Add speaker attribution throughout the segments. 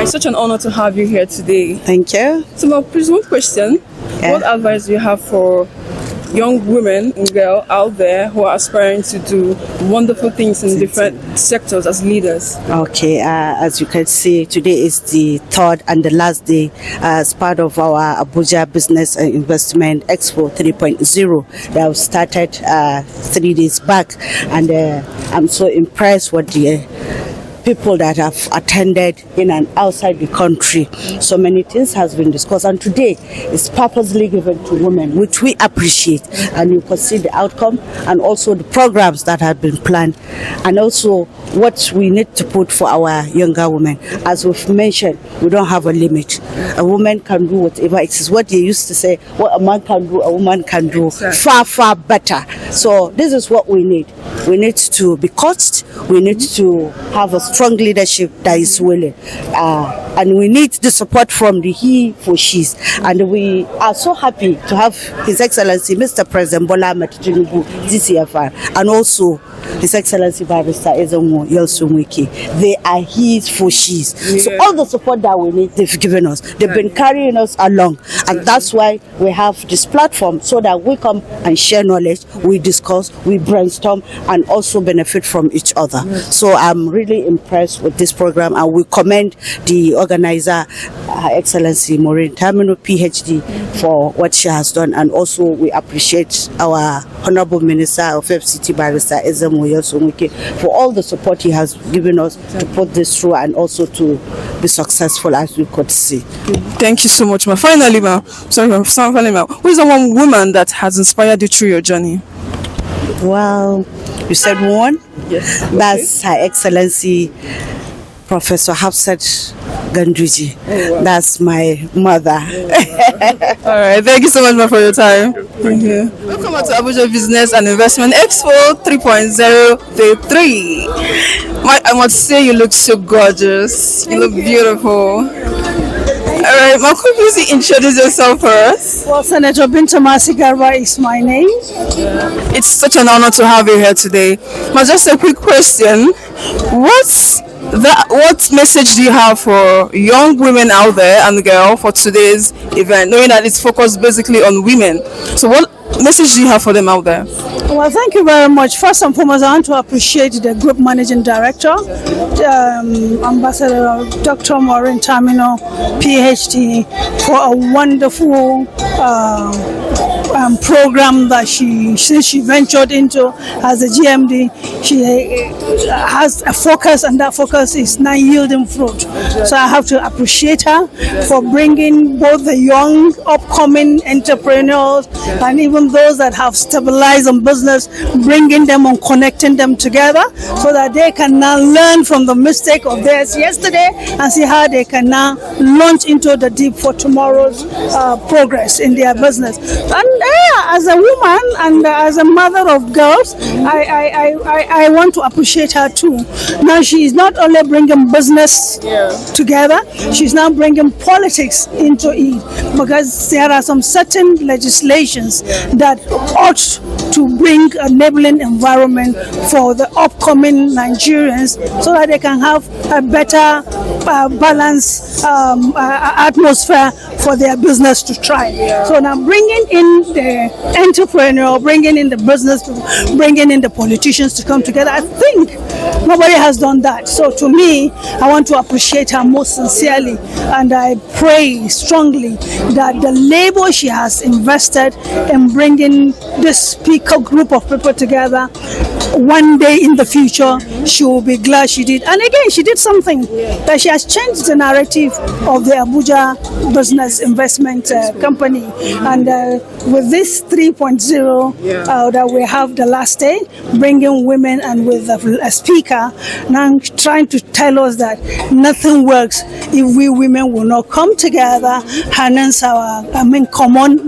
Speaker 1: It's such an honor to have you here today.
Speaker 2: Thank you.
Speaker 1: So, now, please, one question.
Speaker 2: Yeah.
Speaker 1: What advice do you have for young women and girls out there who are aspiring to do wonderful things in different sectors as leaders?
Speaker 2: Okay, as you can see, today is the third and the last day as part of our Abuja Business and Investment Expo 3.0 that was started 3 days back, and I'm so impressed with the people that have attended in and outside the country. So many things has been discussed, and today is purposely given to women, which we appreciate, and you can see the outcome and also the programs that have been planned, and also what we need to put for our younger women. As we've mentioned, we don't have a limit. A woman can do whatever. It is what they used to say, what a man can do, a woman can do far, far better. So this is what we need. We need to be coached. We need to have a strong leadership that is willing. And we need the support from the he for she's. And we are so happy to have His Excellency Mr. President Bola Ahmed Tinubu, DCFR, and also His Excellency Barrister Ezenwo Yelsumwiki. They are his for she's. Yeah. So all the support that we need, they've given us. They've been carrying us along. And that's why we have this platform, so that we come and share knowledge, we discuss, we brainstorm, and also benefit from each other. So I'm really impressed with this program, and we commend the organizer, Her Excellency Maureen Tamino, PhD, for what she has done. And also we appreciate our Honorable Minister of FCT, Barrister Ezenwo Yelsumwiki, for all the support he has given us to put this through and also to be successful, as we could see.
Speaker 1: Thank you so much, ma. Finally, ma. Who is the one woman that has inspired you through your journey?
Speaker 2: Well, you said one?
Speaker 1: Yes.
Speaker 2: That's Her Excellency Professor Hafsat Gandriji.
Speaker 1: Oh, wow.
Speaker 2: That's my mother.
Speaker 1: All right, thank you so much, ma, for your time. Thank you. Welcome to Abuja Business and Investment Expo 3.0 I must say, you look so gorgeous. You look beautiful. All right, ma, could you please introduce yourself for us?
Speaker 3: Well, Senator Binta Masigarba is my name.
Speaker 1: It's such an honor to have you here today. Ma, just a quick question. What message do you have for young women out there and girls for today's event, knowing that it's focused basically on women? So what message do you have for them out there?
Speaker 3: Well, thank you very much. First and foremost, I want to appreciate the Group Managing Director, Ambassador Dr. Maureen Tamino, PhD, for a wonderful program that since she ventured into as a GMD, she has a focus, and that focus is now yielding fruit. So I have to appreciate her for bringing both the young upcoming entrepreneurs and even those that have stabilized in business, bringing them and connecting them together so that they can now learn from the mistake of theirs yesterday and see how they can now launch into the deep for tomorrow's progress in their business. And as a woman and as a mother of girls, I want to appreciate her too. Now she is not only bringing business together, she's now bringing politics into it, because there are some certain legislations that ought to bring a enabling environment for the upcoming Nigerians so that they can have a better balanced atmosphere for their business to thrive. So now bringing in the entrepreneur, bringing in the business, bringing in the politicians to come together, I think nobody has done that. So to me, I want to appreciate her most sincerely, and I pray strongly that the labor she has invested in bringing this speaker group of people together, one day in the future, she will be glad she did. And again, she did something that she has changed the narrative of the Abuja Business Investment Company. And with this 3.0 that we have the last day, bringing women and with a speaker, now trying to tell us that nothing works if we women will not come together, harness our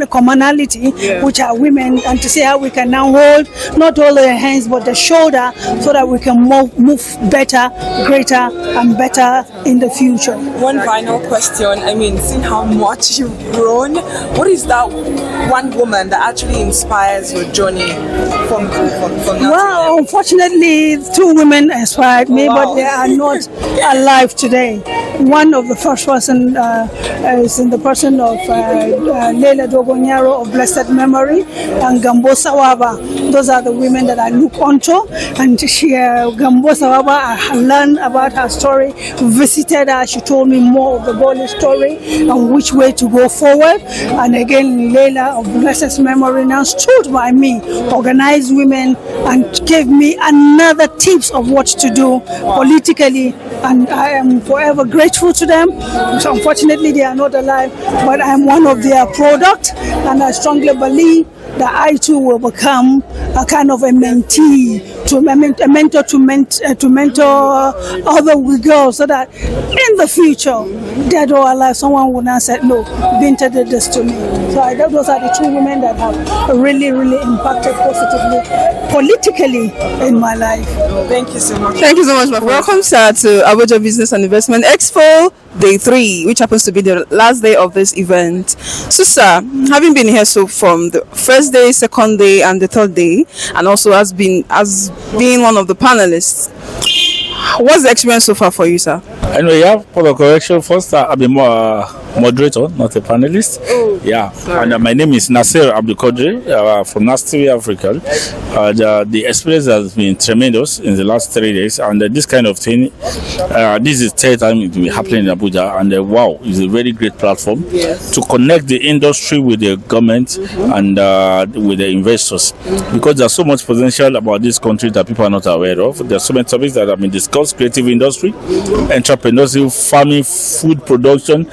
Speaker 3: commonality, which are women, and to see how we can now hold not only their hands but the shoulder so that we can move better, greater, and better in the future.
Speaker 1: One final question. I mean, seeing how much you've grown, what is that one woman that actually inspires your journey from now?
Speaker 3: Well, unfortunately, 2 women inspired me, but they are not alive today. One of the first person is in the person of Leila Dogonyaro of blessed memory and Gambo Sawaba. Those are the women that I look onto. And Gambo Sawaba, I learned about her story, visited her. She told me more of the Boli story and which way to go forward. And again, Leila of blessed memory now stood by me, organized women, and gave me another tips of what to do politically. And I am forever grateful to them. So unfortunately, they are not alive, but I'm one of their product, and I strongly believe that I too will become a kind of a mentee, a mentor to mentor other girls, so that in the future, dead or alive, someone will not say, no, Binta did this to me. So those are the 2 women that have really, really impacted positively, politically in my life.
Speaker 1: Thank you so much. Thank you so much, my friend. Welcome, sir, to Abuja Business and Investment Expo Day 3, which happens to be the last day of this event. So, sir, having been here so from the first day, second day, and the third day, and also as being one of the panelists, what's the experience so far for you, sir?
Speaker 4: Anyway, yeah, for the correction, first I'll be more moderator, not a panelist.
Speaker 1: Oh,
Speaker 4: yeah,
Speaker 1: sorry.
Speaker 4: And my name is Nasser Abdul Qadri from Nasty Africa. The experience has been tremendous in the last 3 days, and this kind of thing, this is the third time it will be happening in Abuja, and wow, it's a very great platform to connect the industry with the government and with the investors, because there's so much potential about this country that people are not aware of. There's so many topics that have been discussed: creative industry, entrepreneurship, farming, food production,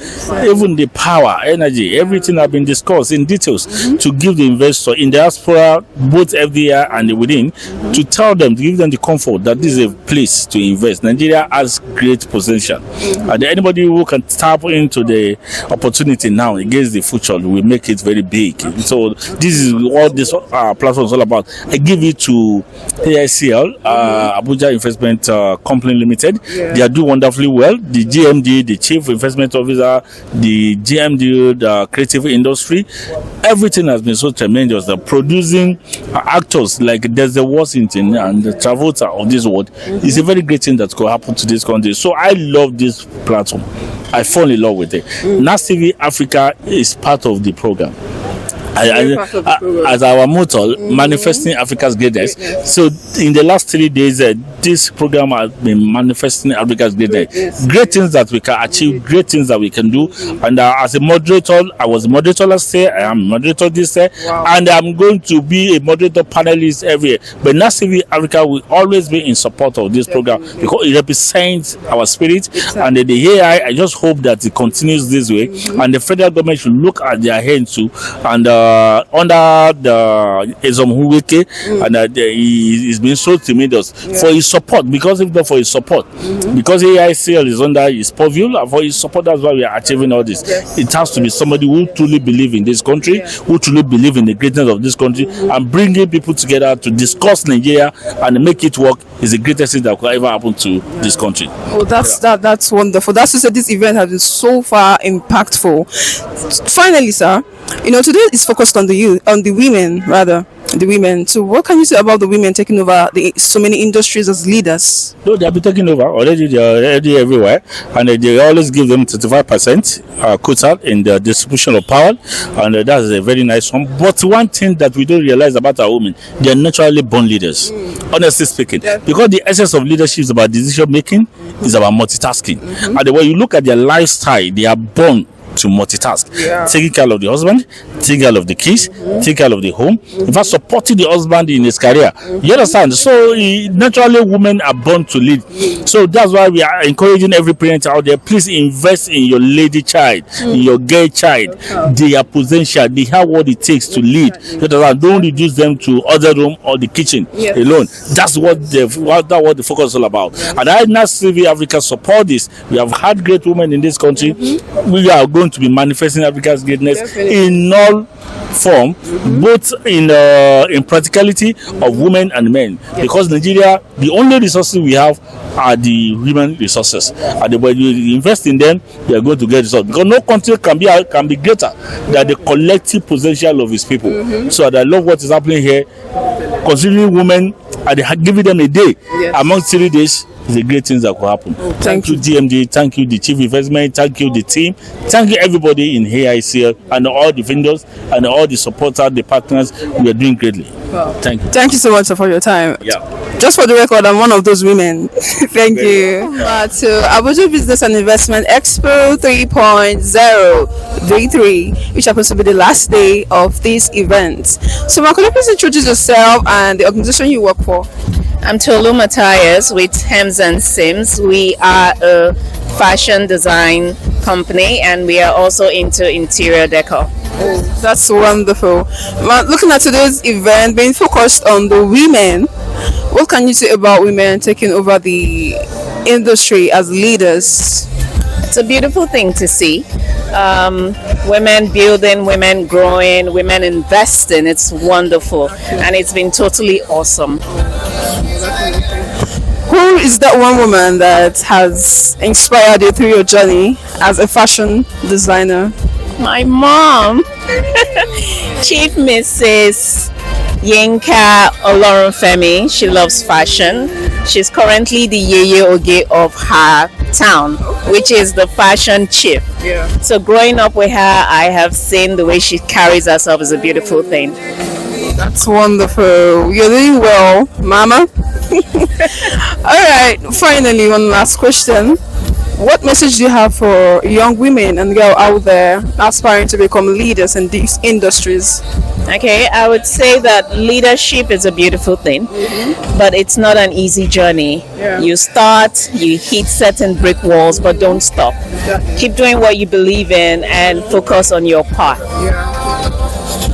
Speaker 4: even the power, energy, everything have been discussed in details to give the investor in diaspora, both FDI and within, to tell them, to give them the comfort that this is a place to invest. Nigeria has great potential, and anybody who can tap into the opportunity now against the future will make it very big. So this is what this platform is all about. I give it to AICL, Abuja Investment Company Limited. They are doing wonderfully well. The GMD, the Chief Investment Officer, the GMD, the creative industry, everything has been so tremendous. They're producing actors like Denzel Washington and the Travolta of this world. It's a very great thing that could happen to this country. So I love this platform. I fall in love with it. NAS TV Africa is part of the program. As our motto, manifesting Africa's greatness. So in the last 3 days, this program has been manifesting Africa's greatness. Great things that we can achieve, great things that we can do. And as a moderator, I was a moderator last year, I am a moderator this year, and I'm going to be a moderator panelist every year. But NAS TV Africa will always be in support of this program because it represents our spirit. And the AI, I just hope that it continues this way, and the federal government should look at their hands too, and under the Ezomhuweke, and he's been so tremendous for his support, because if not for his support, because AICL is under his purview, and for his support, that's why we are achieving all this. It has to be somebody who truly believes in this country, who truly believes in the greatness of this country, and bringing people together to discuss Nigeria and make it work is the greatest thing that could ever happen to this country.
Speaker 1: Oh, that's wonderful. That's to say this event has been so far impactful. Finally, sir, today is focused on the women. So what can you say about the women taking over so many industries as leaders?
Speaker 4: No, they have been taking over already. They are already everywhere, and they always give them 35% quota in the distribution of power, and that's a very nice one. But one thing that we don't realize about our women, they are naturally born leaders. Honestly speaking, because the essence of leadership is about decision making, is about multitasking, and when you look at their lifestyle, they are born to multitask, taking care of the husband, taking care of the kids, taking care of the home, in fact supporting the husband in his career. You understand? So naturally women are born to lead. So that's why we are encouraging every parent out there, please invest in your lady child, in your girl child. They are potential, they have what it takes to lead. Don't reduce them to other room or the kitchen alone. That's what the focus is all about. And I NAS TV Africa support this. We have had great women in this country. We are going to be manifesting Africa's greatness in all form, both in practicality of women and men. Because Nigeria, the only resources we have are the human resources. And when you invest in them, you are going to get results. Because no country can be greater than the collective potential of its people. So I love what is happening here. Considering women, and giving them a day among 3 days is a great thing that could happen. Thank you, DMD. Thank you, the chief investment. Thank you, the team. Thank you, everybody in AICL and all the vendors and all the supporters, the partners. We are doing greatly. Wow. Thank you.
Speaker 1: Thank you so much for your time.
Speaker 4: Yeah.
Speaker 1: Just for the record, I'm one of those women. Thank you. To Abuja Business and Investment Expo 3.0 which happens to be the last day of this event. So, Ma, could you please introduce yourself and the organization you work for?
Speaker 5: I'm Tolu Matthias with Hems and Sims. We are a fashion design company and we are also into interior decor.
Speaker 1: Oh, that's wonderful. Looking at today's event being focused on the women, what can you say about women taking over the industry as leaders?
Speaker 5: It's a beautiful thing to see. Women building, women growing, women investing. It's wonderful and it's been totally awesome.
Speaker 1: Who is that one woman that has inspired you through your journey as a fashion designer?
Speaker 5: My mom, Chief Mrs. Yinka Olorunfemi. She loves fashion. She's currently the Yeye Oge of her town, which is the fashion chief.
Speaker 1: Yeah.
Speaker 5: So growing up with her, I have seen the way she carries herself is a beautiful thing.
Speaker 1: That's wonderful. You're doing well, Mama. Alright, finally, one last question. What message do you have for young women and girls out there aspiring to become leaders in these industries?
Speaker 5: Okay, I would say that leadership is a beautiful thing, but it's not an easy journey.
Speaker 1: Yeah.
Speaker 5: You start, you hit certain brick walls, but don't stop. Keep doing what you believe in and focus on your path.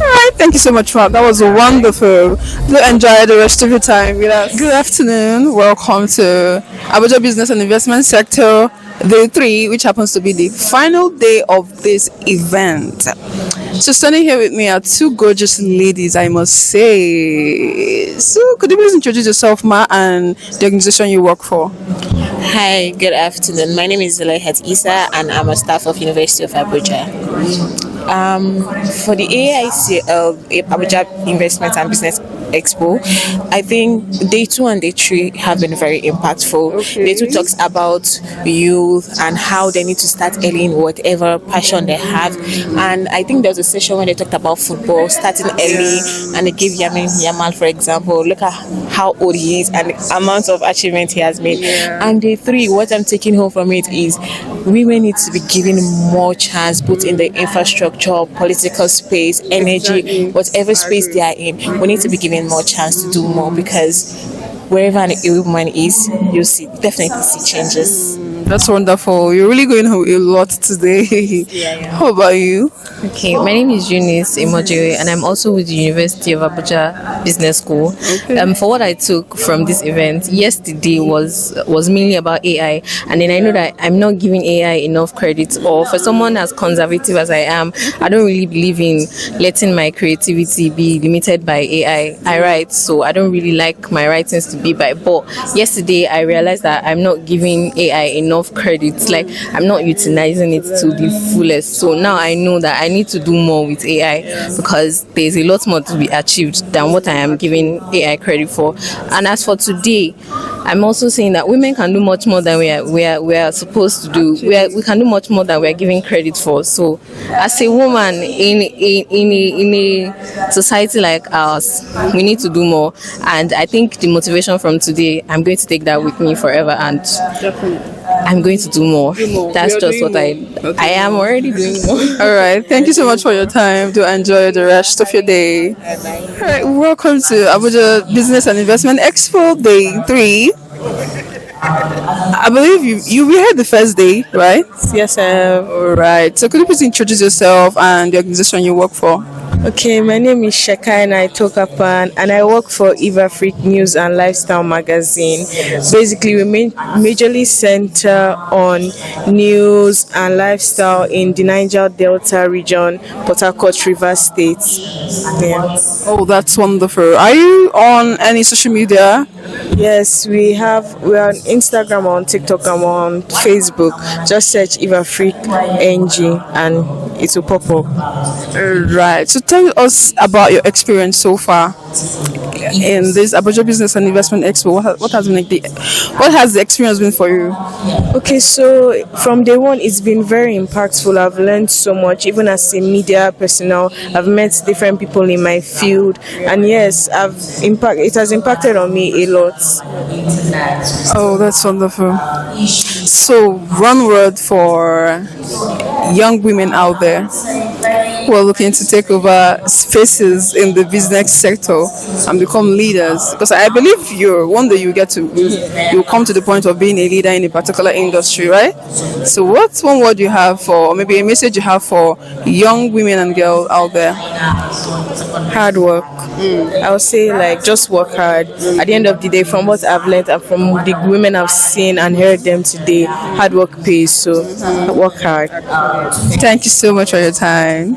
Speaker 1: Alright, thank you so much, Rob. That was wonderful. Do enjoy the rest of your time with us. Good afternoon. Welcome to Abuja Business and Investment Sector Day 3, which happens to be the final day of this event. So standing here with me are two gorgeous ladies, I must say. So could you please introduce yourself, Ma, and the organization you work for?
Speaker 6: Hi, good afternoon. My name is Zulaihat Isa and I'm a staff of University of Abuja. For the AICL, Abuja Investment and Business Expo, I think day 2 and day 3 have been very impactful.
Speaker 1: Okay.
Speaker 6: Day 2 talks about youth and how they need to start early in whatever passion they have. And I think there was a session when they talked about football, starting early, and they gave Yamal, for example, look at how old he is and the amount of achievement he has made. And day 3, what I'm taking home from it is women need to be given more chance, both in the infrastructure, political space, energy, whatever space they are in. We need to be given more chance to do more, because wherever a woman is, you'll definitely see changes.
Speaker 1: That's wonderful. You're really going home a lot today.
Speaker 6: Yeah.
Speaker 1: How about you?
Speaker 7: Okay, my name is Eunice Imojewe and I'm also with the University of Abuja Business School.
Speaker 1: Okay.
Speaker 7: For what I took from this event yesterday was mainly about AI, and then I know that I'm not giving AI enough credit, or for someone as conservative as I am, I don't really believe in letting my creativity be limited by AI. I write, so I don't really like my writings to be by, but yesterday I realized that I'm not giving AI enough credit, like I'm not utilizing it to the fullest. So now I know that I need to do more with AI, because there's a lot more to be achieved than what I am giving AI credit for. And as for today, I'm also saying that women can do much more than we are supposed to do. We can do much more than we are giving credit for. So as a woman in a society like ours, we need to do more. And I think the motivation from today, I'm going to take that with me forever, and I'm going to do more. That's
Speaker 1: You're
Speaker 7: just
Speaker 1: doing
Speaker 7: what
Speaker 1: more.
Speaker 7: I am already doing more.
Speaker 1: All right. Thank you so much for your time. Do enjoy the rest of your day. All right. Welcome to Abuja Business and Investment Expo Day 3. I believe you were here the first day, right?
Speaker 6: Yes, sir.
Speaker 1: All right. So could you please introduce yourself and the organization you work for?
Speaker 8: Okay, my name is Shekai Naitokapan and I work for Eva Freak News and Lifestyle Magazine. Basically, we majorly center on news and lifestyle in the Niger Delta region, Port Harcourt, Rivers State. Yeah.
Speaker 1: Oh, that's wonderful. Are you on any social media?
Speaker 8: Yes, we're on Instagram, on TikTok, and on Facebook. Just search Eva Freak NG and it will pop up.
Speaker 1: Right. So tell us about your experience so far in this Abuja Business and Investment Expo. What has the experience been for you?
Speaker 8: Okay, so from day one, it's been very impactful. I've learned so much, even as a media personnel. I've met different people in my field, and yes, it has impacted on me a lot.
Speaker 1: Oh, that's wonderful. So, one word for young women out there who are looking to take over spaces in the business sector and become leaders, because I believe one day you'll come to the point of being a leader in a particular industry, right? So what's one word you have for, or maybe a message you have for young women and girls out there?
Speaker 8: Hard work. I would say, like, just work hard. At the end of the day, from what I've learned and from the women I've seen and heard them today, hard work pays. So work hard.
Speaker 1: Thank you so much for your time.